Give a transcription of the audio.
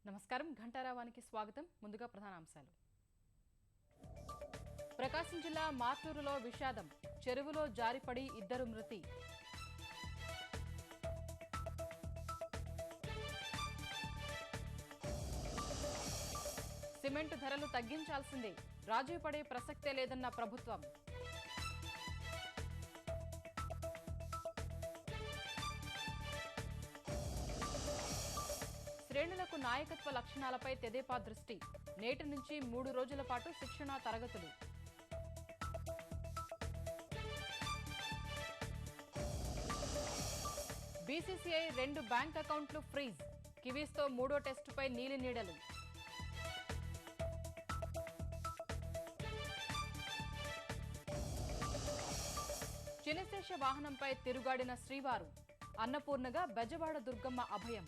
నమస్కారం ఘంటారావానికి స్వాగతం. ముందుగా ప్రధానాంశాలు. ప్రకాశం జిల్లా మార్టూరులో విషాదం, చెరువులో జారిపడి ఇద్దరు మృతి. సిమెంట్ ధరలు తగ్గించాల్సిందే, రాజీ పడే ప్రసక్తే లేదన్న ప్రభుత్వం. శ్రేణులకు నాయకత్వ లక్షణాలపై తెదేపా దృష్టి, నేటి నుంచి 3 రోజుల పాటు శిక్షణా తరగతులు. బీసీసీఐ 2 బ్యాంక్ అకౌంట్లు ఫ్రీజ్, కివీస్తో 3వ టెస్టుపై నీలి నీడలు. చినశేష వాహనంపై తిరుగాడిన శ్రీవారు, అన్నపూర్ణగా బెజవాడ దుర్గమ్మ అభయం.